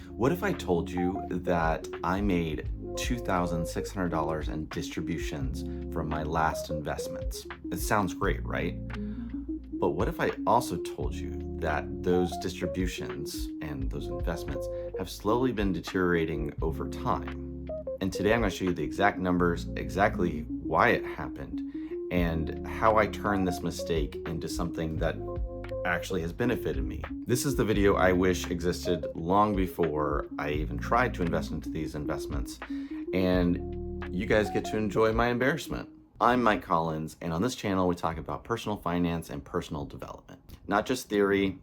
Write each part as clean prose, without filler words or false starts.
What if I told you that I made $2,600 in distributions from my last investments? It sounds great, right? But what if I also told you that those distributions and those investments have slowly been deteriorating over time? And today I'm going to show you the exact numbers, exactly why it happened, and how I turned this mistake into something that actually has benefited me. This is the video I wish existed long before I even tried to invest into these investments, and you guys get to enjoy my embarrassment. I'm Mike Collins, and on this channel we talk about personal finance and personal development. Not just theory,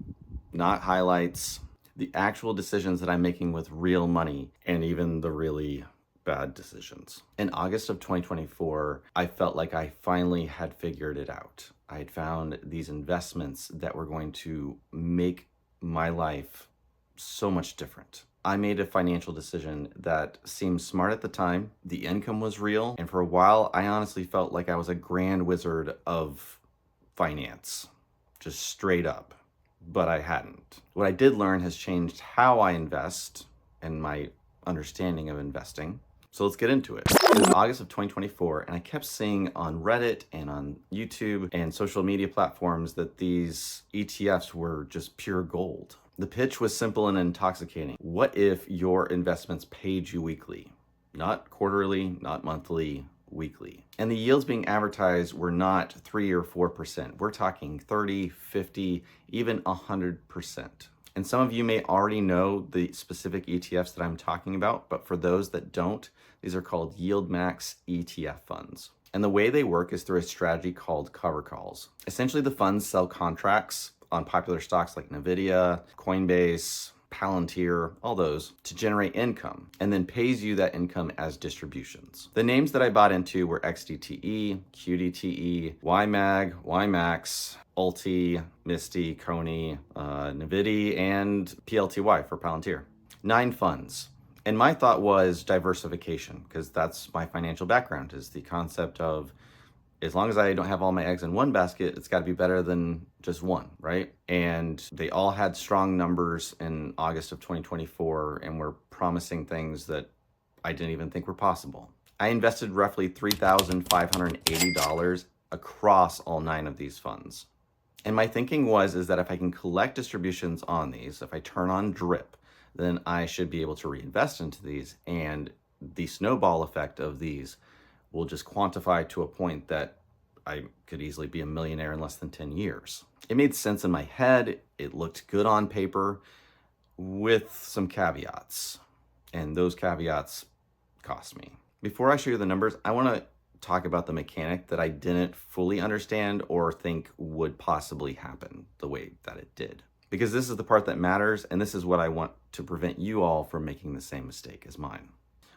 not highlights, the actual decisions that I'm making with real money, and even the really bad decisions. In August of 2024, I felt like I finally had figured it out. I had found these investments that were going to make my life so much different. I made a financial decision that seemed smart at the time. The income was real. And for a while, I honestly felt like I was a grand wizard of finance, just straight up, but I hadn't. What I did learn has changed how I invest and my understanding of investing. So let's get into it. It was August of 2024, and I kept seeing on Reddit and on YouTube and social media platforms that these ETFs were just pure gold. The pitch was simple and intoxicating. What if your investments paid you weekly? Not quarterly, not monthly, weekly. And the yields being advertised were not 3 or 4%. We're talking 30, 50, even 100%. And some of you may already know the specific ETFs that I'm talking about, but for those that don't, these are called YieldMax ETF funds. And the way they work is through a strategy called cover calls. Essentially, the funds sell contracts on popular stocks like Nvidia, Coinbase, Palantir, all those, to generate income, and then pays you that income as distributions. The names that I bought into were XDTE, QDTE, YMAG, YMAX, Ulti, Misty, Coney, Nvidia, and PLTY for Palantir. 9 funds. And my thought was diversification, because that's my financial background, is the concept of as long as I don't have all my eggs in one basket, it's got to be better than just one, right? And they all had strong numbers in August of 2024 and were promising things that I didn't even think were possible. I invested roughly $3,580 across all 9 of these funds. And my thinking is that if I can collect distributions on these, if I turn on drip, then I should be able to reinvest into these, and the snowball effect of these will just quantify to a point that I could easily be a millionaire in less than 10 years. It made sense in my head. It looked good on paper with some caveats, and those caveats cost me. Before I show you the numbers, I want to talk about the mechanic that I didn't fully understand or think would possibly happen the way that it did. Because this is the part that matters, and this is what I want to prevent you all from making the same mistake as mine.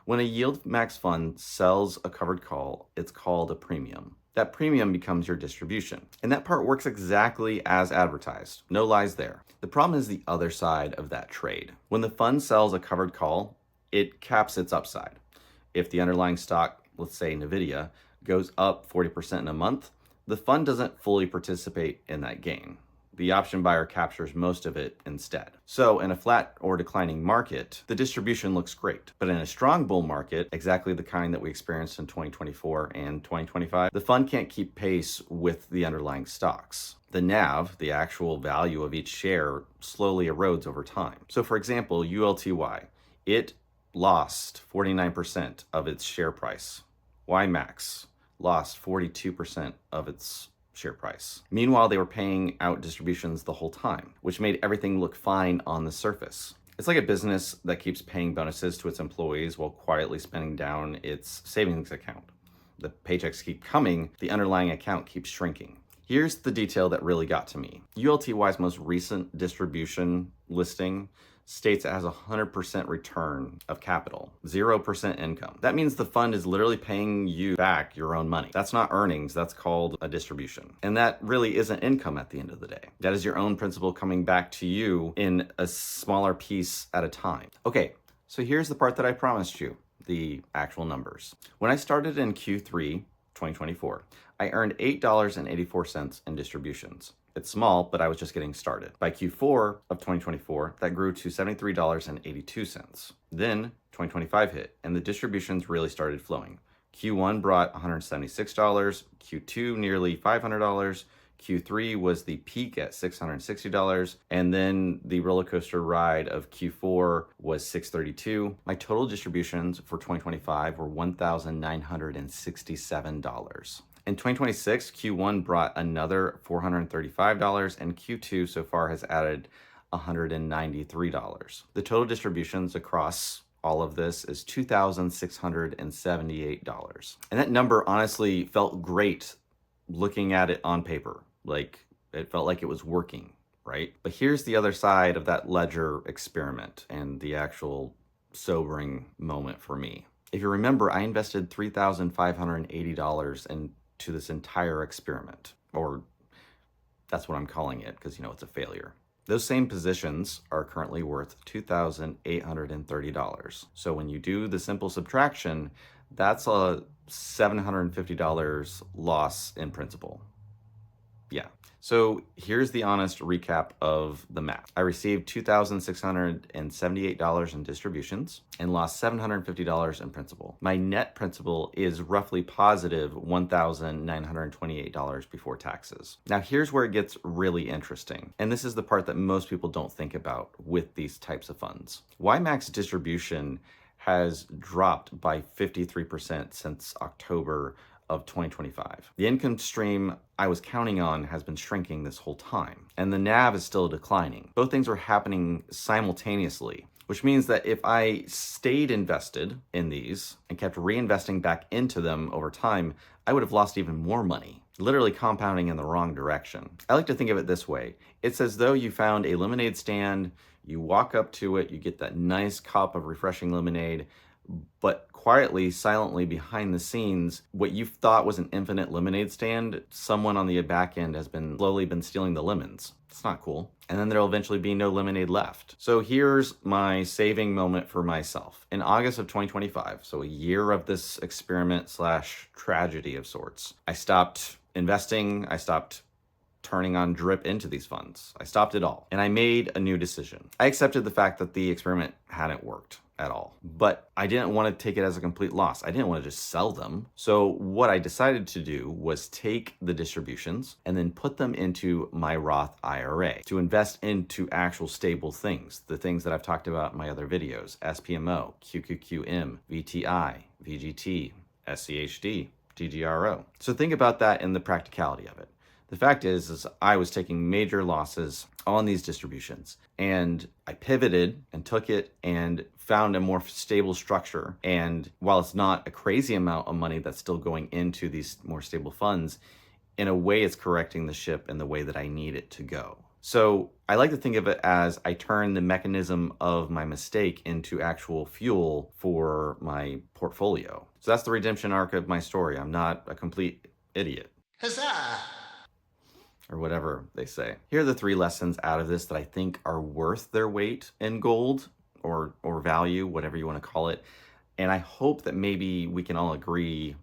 When a YieldMax fund sells a covered call, it's called a premium. That premium becomes your distribution. And that part works exactly as advertised. No lies there. The problem is the other side of that trade. When the fund sells a covered call, it caps its upside. If the underlying stock, let's say Nvidia, goes up 40% in a month, the fund doesn't fully participate in that gain. The option buyer captures most of it instead. So in a flat or declining market, the distribution looks great. But in a strong bull market, exactly the kind that we experienced in 2024 and 2025, the fund can't keep pace with the underlying stocks. The NAV, the actual value of each share, slowly erodes over time. So for example, ULTY, it lost 49% of its share price. YMAX lost 42% of its share price. Meanwhile, they were paying out distributions the whole time, which made everything look fine on the surface. It's like a business that keeps paying bonuses to its employees while quietly spending down its savings account. The paychecks keep coming, the underlying account keeps shrinking. Here's the detail that really got to me. ULTY's most recent distribution listing states it has a 100% return of capital, 0% income. That means the fund is literally paying you back your own money. That's not earnings, that's called a distribution. And that really isn't income at the end of the day. That is your own principal coming back to you in a smaller piece at a time. Okay, so here's the part that I promised you, the actual numbers. When I started in Q3 2024, I earned $8.84 in distributions. It's small, but I was just getting started. By Q4 of 2024, that grew to $73.82. Then 2025 hit, and the distributions really started flowing. Q1 brought $176, Q2 nearly $500, Q3 was the peak at $660, and then the roller coaster ride of Q4 was $632. My total distributions for 2025 were $1,967. In 2026, Q1 brought another $435, and Q2 so far has added $193. The total distributions across all of this is $2,678. And that number honestly felt great looking at it on paper. Like, it felt like it was working, right? But here's the other side of that ledger experiment and the actual sobering moment for me. If you remember, I invested $3,580 into this entire experiment, or that's what I'm calling it because, it's a failure. Those same positions are currently worth $2,830. So when you do the simple subtraction, that's a $750 loss in principal. Yeah. So here's the honest recap of the math. I received $2,678 in distributions and lost $750 in principal. My net principal is roughly positive $1,928 before taxes. Now here's where it gets really interesting. And this is the part that most people don't think about with these types of funds. YieldMax distribution has dropped by 53% since October of 2025. The income stream I was counting on has been shrinking this whole time, and the NAV is still declining. Both things are happening simultaneously, which means that if I stayed invested in these and kept reinvesting back into them over time, I would have lost even more money, literally compounding in the wrong direction. I like to think of it this way. It's as though you found a lemonade stand, you walk up to it, you get that nice cup of refreshing lemonade, but quietly, silently behind the scenes, what you thought was an infinite lemonade stand, someone on the back end has slowly been stealing the lemons. It's not cool. And then there'll eventually be no lemonade left. So here's my saving moment for myself. In August of 2025, so a year of this experiment / tragedy of sorts, I stopped investing. I stopped turning on drip into these funds. I stopped it all. And I made a new decision. I accepted the fact that the experiment hadn't worked at all. But I didn't want to take it as a complete loss. I didn't want to just sell them. So what I decided to do was take the distributions and then put them into my Roth IRA to invest into actual stable things, the things that I've talked about in my other videos: SPMO, QQQM, VTI, VGT, SCHD, TGRO. So think about that in the practicality of it. The fact is I was taking major losses on these distributions, and I pivoted and took it and found a more stable structure. And while it's not a crazy amount of money that's still going into these more stable funds, in a way it's correcting the ship in the way that I need it to go. So I like to think of it as I turn the mechanism of my mistake into actual fuel for my portfolio. So that's the redemption arc of my story. I'm not a complete idiot. Huzzah! Or whatever they say. Here are the 3 lessons out of this that I think are worth their weight in gold or value, whatever you want to call it. And I hope that maybe we can all agree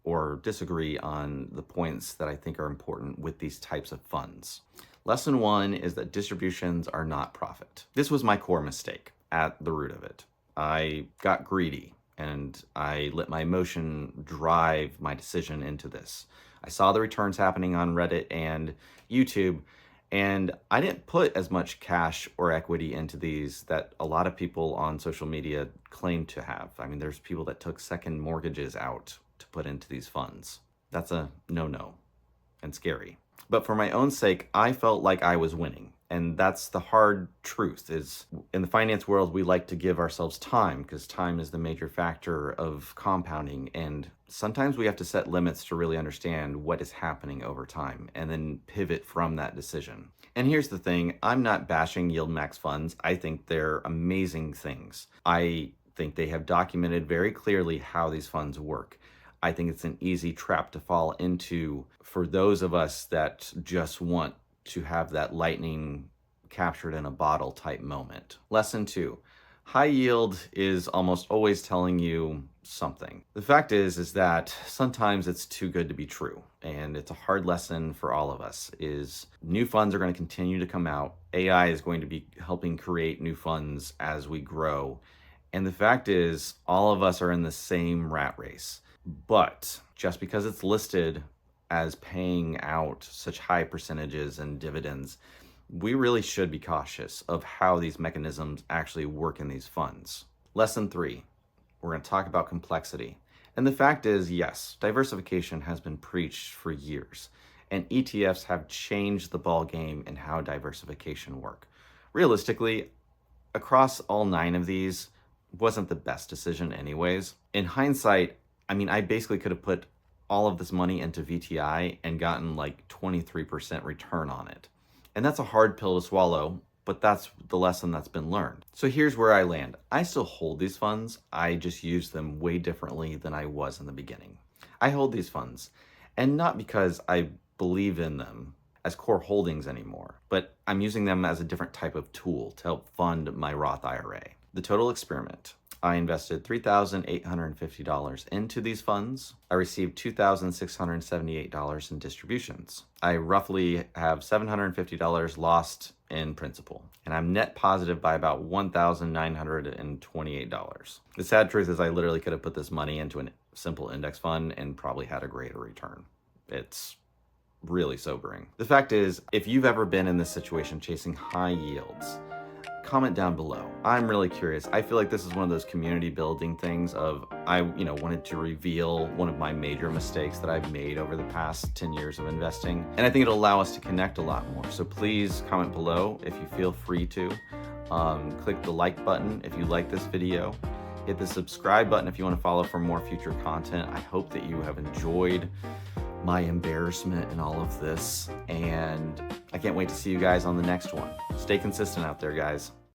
or disagree on the points that I think are important with these types of funds. Lesson 1 is that distributions are not profit. This was my core mistake at the root of it. I got greedy and I let my emotion drive my decision into this. I saw the returns happening on Reddit and YouTube, and I didn't put as much cash or equity into these that a lot of people on social media claim to have. I mean, there's people that took second mortgages out to put into these funds. That's a no-no and scary. But for my own sake, I felt like I was winning. And that's the hard truth. Is in the finance world, we like to give ourselves time because time is the major factor of compounding. And sometimes we have to set limits to really understand what is happening over time and then pivot from that decision. And here's the thing, I'm not bashing YieldMax funds. I think they're amazing things. I think they have documented very clearly how these funds work. I think it's an easy trap to fall into for those of us that just want to have that lightning captured in a bottle type moment. Lesson 2, High yield is almost always telling you something. The fact is that sometimes it's too good to be true. And it's a hard lesson for all of us is new funds are going to continue to come out. AI is going to be helping create new funds as we grow. And the fact is all of us are in the same rat race. But just because it's listed as paying out such high percentages and dividends, we really should be cautious of how these mechanisms actually work in these funds. Lesson 3, we're going to talk about complexity. And the fact is, yes, diversification has been preached for years, and ETFs have changed the ball game in how diversification work. Realistically, across all 9 of these wasn't the best decision anyways. In hindsight, I basically could have put all of this money into VTI and gotten like 23% return on it. And that's a hard pill to swallow, but that's the lesson that's been learned. So here's where I land. I still hold these funds. I just use them way differently than I was in the beginning. I hold these funds, and not because I believe in them as core holdings anymore, but I'm using them as a different type of tool to help fund my Roth IRA. The total experiment, I invested $3,850 into these funds. I received $2,678 in distributions. I roughly have $750 lost in principal, and I'm net positive by about $1,928. The sad truth is I literally could have put this money into a simple index fund and probably had a greater return. It's really sobering. The fact is, if you've ever been in this situation chasing high yields, comment down below. I'm really curious. I feel like this is one of those community building things of I wanted to reveal one of my major mistakes that I've made over the past 10 years of investing. And I think it'll allow us to connect a lot more. So please comment below if you feel free to. Click the like button if you like this video. Hit the subscribe button if you want to follow for more future content. I hope that you have enjoyed my embarrassment in all of this, and I can't wait to see you guys on the next one. Stay consistent out there, guys.